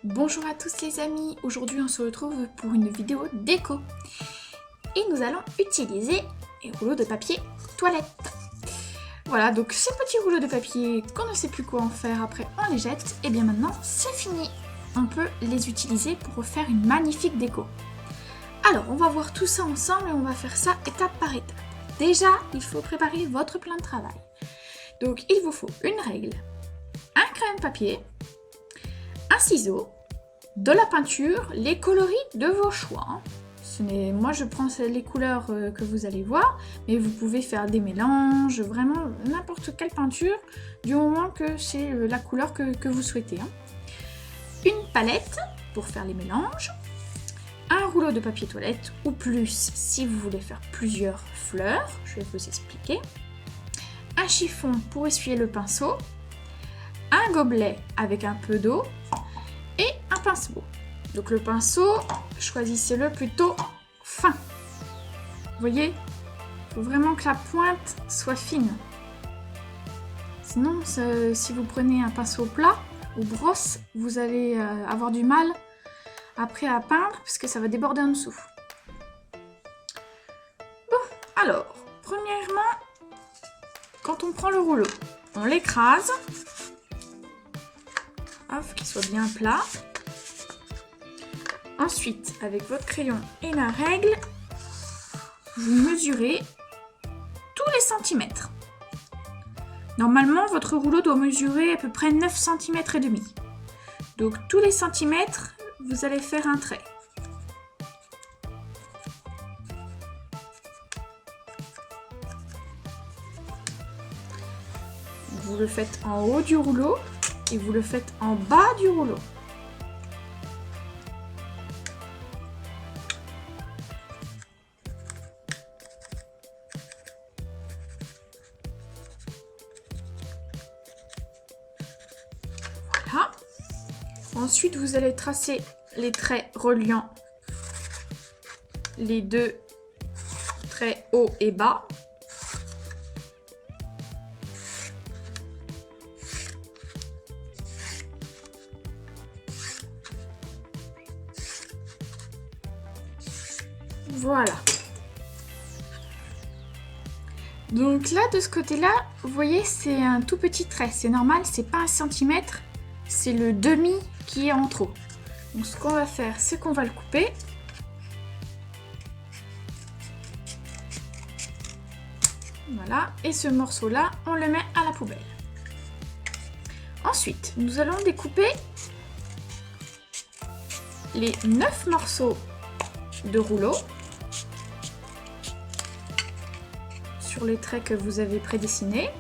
Bonjour à tous les amis, aujourd'hui on se retrouve pour une vidéo déco et nous allons utiliser les rouleaux de papier toilette. Voilà, donc ces petits rouleaux de papier qu'on ne sait plus quoi en faire après on les jette, et bien maintenant c'est fini. On peut les utiliser pour faire une magnifique déco. Alors on va voir tout ça ensemble et on va faire ça étape par étape. Déjà, il faut préparer votre plan de travail. Donc il vous faut une règle, un crayon de papier, un ciseau, de la peinture, les coloris de vos choix. Moi je prends les couleurs que vous allez voir, mais vous pouvez faire des mélanges, vraiment n'importe quelle peinture, du moment que c'est la couleur que vous souhaitez. Une palette pour faire les mélanges, un rouleau de papier toilette ou plus si vous voulez faire plusieurs fleurs, je vais vous expliquer, un chiffon pour essuyer le pinceau, un gobelet avec un peu d'eau et un pinceau. Donc le pinceau, choisissez-le plutôt fin. Vous voyez, il faut vraiment que la pointe soit fine. Sinon, si vous prenez un pinceau plat ou brosse, vous allez avoir du mal après à peindre puisque ça va déborder en dessous. Bon, alors, premièrement, quand on prend le rouleau, on l'écrase. Qu'il soit bien plat. Ensuite, avec votre crayon et la règle, vous mesurez tous les centimètres. Normalement, votre rouleau doit mesurer à peu près 9 cm et demi. Donc, tous les centimètres, vous allez faire un trait. Vous le faites en haut du rouleau et vous le faites en bas du rouleau. Voilà. Ensuite, vous allez tracer les traits reliant les deux traits haut et bas. Voilà. Donc là, de ce côté-là, vous voyez, c'est un tout petit trait. C'est normal, c'est pas 1 centimètre, c'est le demi qui est en trop. Donc ce qu'on va faire, c'est qu'on va le couper. Voilà. Et ce morceau-là, on le met à la poubelle. Ensuite, nous allons découper les 9 morceaux de rouleau sur les traits que vous avez prédessinés.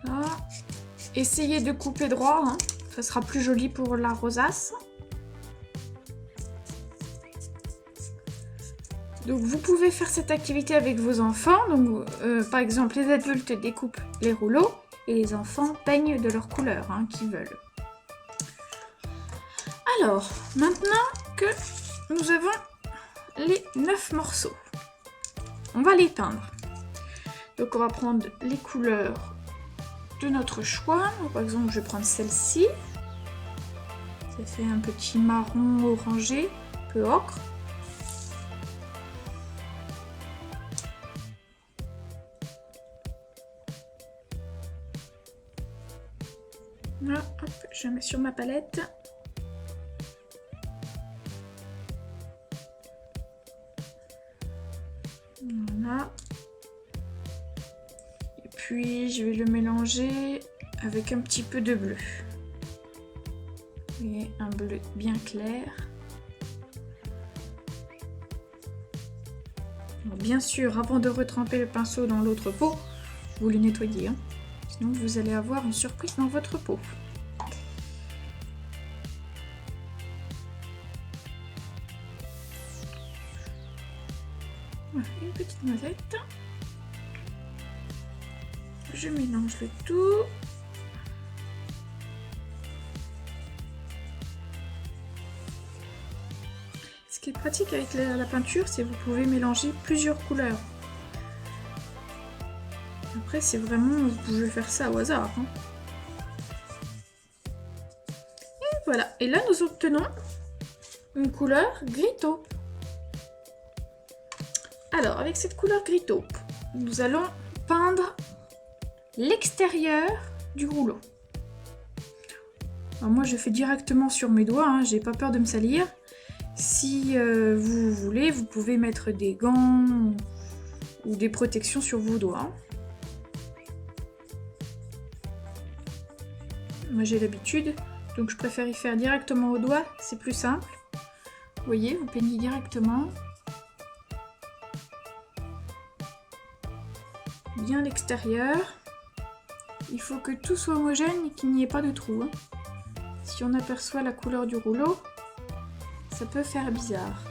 Voilà. Essayez de couper droit, hein. Ça sera plus joli pour la rosace. Donc vous pouvez faire cette activité avec vos enfants. Donc par exemple, les adultes découpent les rouleaux et les enfants peignent de leur couleur qu'ils veulent. Alors, maintenant que nous avons les 9 morceaux, on va les peindre. Donc on va prendre les couleurs de notre choix. Donc, par exemple, je vais prendre celle-ci. Ça fait un petit marron orangé, un peu ocre. Là, hop, je mets sur ma palette. Voilà. Et puis, je vais le mélanger avec un petit peu de bleu. Et un bleu bien clair. Alors, bien sûr, avant de retremper le pinceau dans l'autre pot, vous le nettoyez. Sinon, vous allez avoir une surprise dans votre pot. Voilà, une petite noisette. je mélange le tout. Ce qui est pratique avec la peinture, c'est que vous pouvez mélanger plusieurs couleurs. Après, c'est vraiment, vous pouvez faire ça au hasard. Hein. Et voilà. Et là, nous obtenons une couleur gris taupe. Alors, avec cette couleur gris taupe, nous allons peindre l'extérieur du rouleau. Alors moi, je fais directement sur mes doigts, hein, j'ai pas peur de me salir. Si vous voulez, vous pouvez mettre des gants ou des protections sur vos doigts. Moi, j'ai l'habitude, donc je préfère y faire directement au doigt, c'est plus simple. Vous voyez, vous peignez directement. Bien l'extérieur. Il faut que tout soit homogène et qu'il n'y ait pas de trou. Hein. Si on aperçoit la couleur du rouleau, ça peut faire bizarre.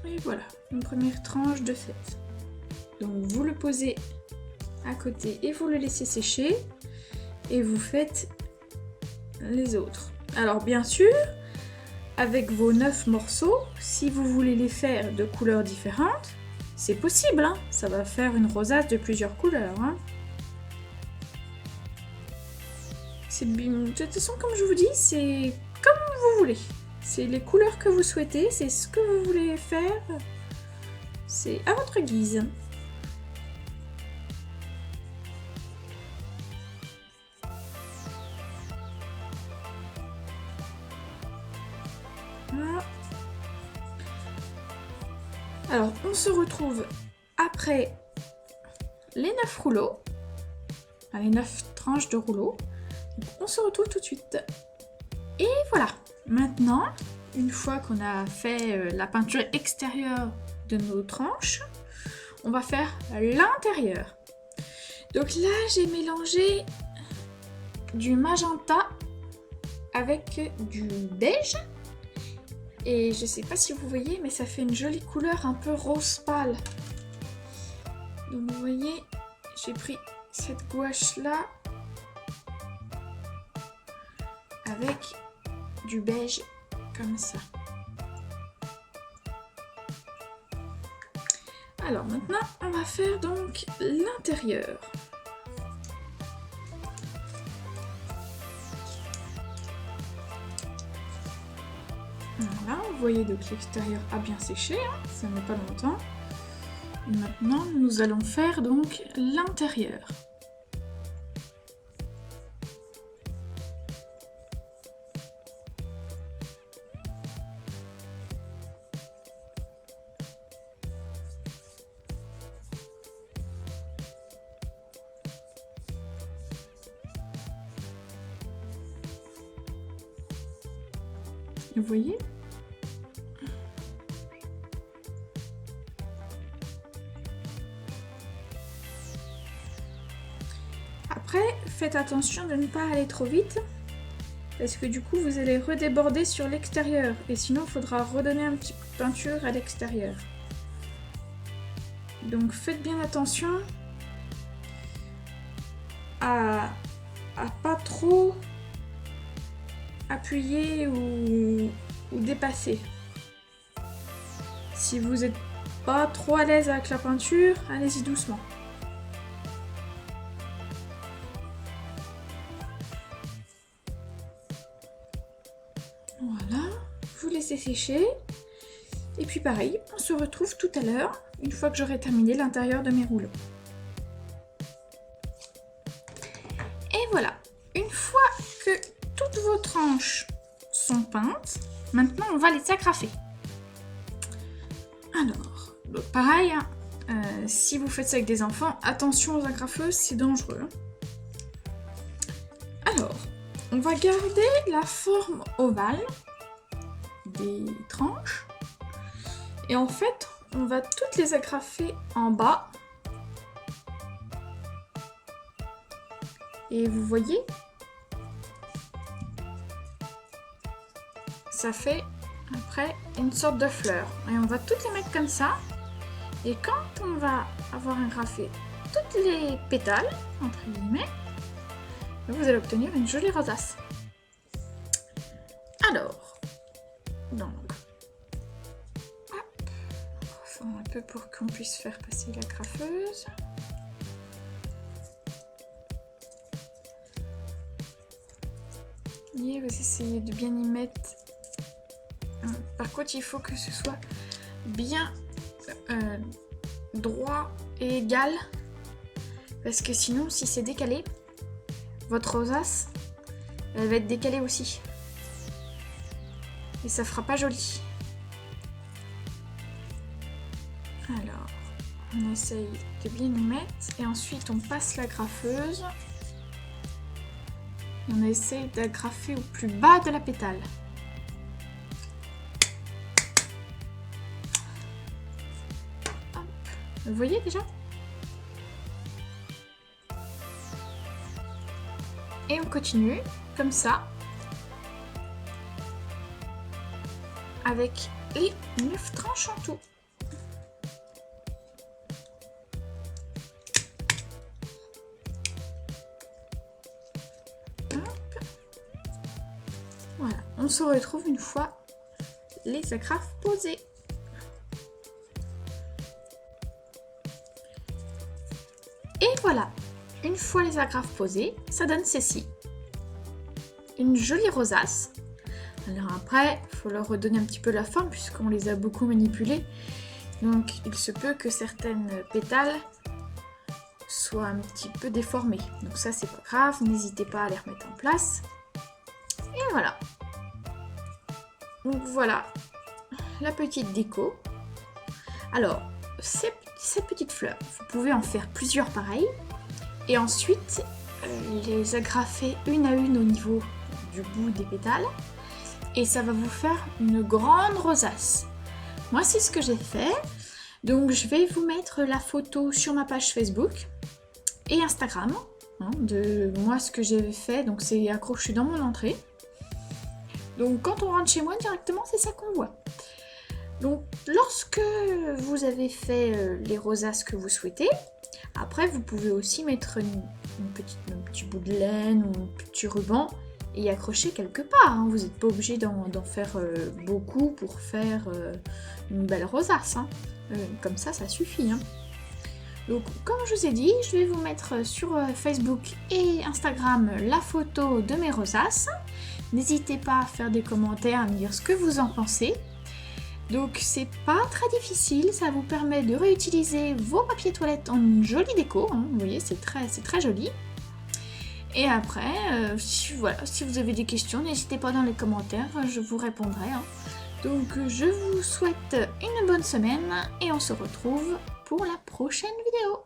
Et voilà, une première tranche de faite. Donc vous le posez à côté et vous le laissez sécher et vous faites les autres. Alors bien sûr, avec vos 9 morceaux, si vous voulez les faire de couleurs différentes, c'est possible, hein, ça va faire une rosace de plusieurs couleurs. Hein. De toute façon, comme je vous dis, c'est comme vous voulez. C'est les couleurs que vous souhaitez, c'est ce que vous voulez faire. C'est à votre guise. Voilà. Alors, on se retrouve après les 9 rouleaux, les 9 tranches de rouleaux. Donc, on se retrouve tout de suite. Et voilà. Maintenant, une fois qu'on a fait la peinture extérieure de nos tranches, on va faire l'intérieur. Donc là, j'ai mélangé du magenta avec du beige. Et je sais pas si vous voyez, mais ça fait une jolie couleur un peu rose pâle. Donc vous voyez, j'ai pris cette gouache là avec du beige comme ça. Alors maintenant, on va faire donc l'intérieur. Voilà, vous voyez donc l'extérieur a bien séché, hein, ça met pas longtemps. Et maintenant, nous allons faire donc l'intérieur. Vous voyez ? Après, faites attention de ne pas aller trop vite, parce que du coup, vous allez redéborder sur l'extérieur, et sinon, il faudra redonner un petit coup de peinture à l'extérieur. Donc, faites bien attention à pas trop appuyer ou dépasser. Si vous n'êtes pas trop à l'aise avec la peinture, allez-y doucement. Voilà, vous laissez sécher. Et puis pareil, on se retrouve tout à l'heure, une fois que j'aurai terminé l'intérieur de mes rouleaux. Et voilà, une fois que toutes vos tranches sont peintes, maintenant on va les agrafer. Alors, donc pareil, hein, si vous faites ça avec des enfants, attention aux agrafeuses, c'est dangereux. on va garder la forme ovale des tranches. Et en fait, on va toutes les agrafer en bas. Et vous voyez, ça fait après une sorte de fleur. Et on va toutes les mettre comme ça. Et quand on va avoir agrafé toutes les pétales, entre guillemets, vous allez obtenir une jolie rosace. Alors, donc, hop, on reforme un peu pour qu'on puisse faire passer la graffeuse. Et vous essayez de bien y mettre. Par contre, il faut que ce soit bien droit et égal, parce que sinon, si c'est décalé, votre rosace, elle va être décalée aussi. Et ça fera pas joli. Alors, on essaye de bien y mettre. Et ensuite, on passe la graffeuse. Et on essaye d'agrafer au plus bas de la pétale. Hop. Vous voyez déjà ? Et on continue, comme ça, avec les 9 tranches en tout. Hop. Voilà, on se retrouve une fois les agrafes posées. Et voilà, une fois les agrafes posées, ça donne ceci. Une jolie rosace. Alors après, il faut leur redonner un petit peu la forme puisqu'on les a beaucoup manipulées. Donc il se peut que certaines pétales soient un petit peu déformées. Donc ça c'est pas grave, n'hésitez pas à les remettre en place. Et voilà. Donc voilà la petite déco. Alors, ces petites fleurs, vous pouvez en faire plusieurs pareilles. Et ensuite, les agrafer une à une au niveau du bout des pétales. Et ça va vous faire une grande rosace. Moi, c'est ce que j'ai fait. Donc, je vais vous mettre la photo sur ma page Facebook et Instagram de moi, ce que j'ai fait. Donc, c'est accroché dans mon entrée. Donc, quand on rentre chez moi directement, c'est ça qu'on voit. Donc, lorsque vous avez fait les rosaces que vous souhaitez, après, vous pouvez aussi mettre un petit bout de laine ou un petit ruban et y accrocher quelque part. Vous n'êtes pas obligé d'en faire beaucoup pour faire une belle rosace. Comme ça, ça suffit. Donc, comme je vous ai dit, je vais vous mettre sur Facebook et Instagram la photo de mes rosaces. N'hésitez pas à faire des commentaires, à me dire ce que vous en pensez. Donc c'est pas très difficile, ça vous permet de réutiliser vos papiers toilettes en une jolie déco, vous voyez c'est très joli. Et après, si vous avez des questions, n'hésitez pas dans les commentaires, je vous répondrai. Donc je vous souhaite une bonne semaine et on se retrouve pour la prochaine vidéo.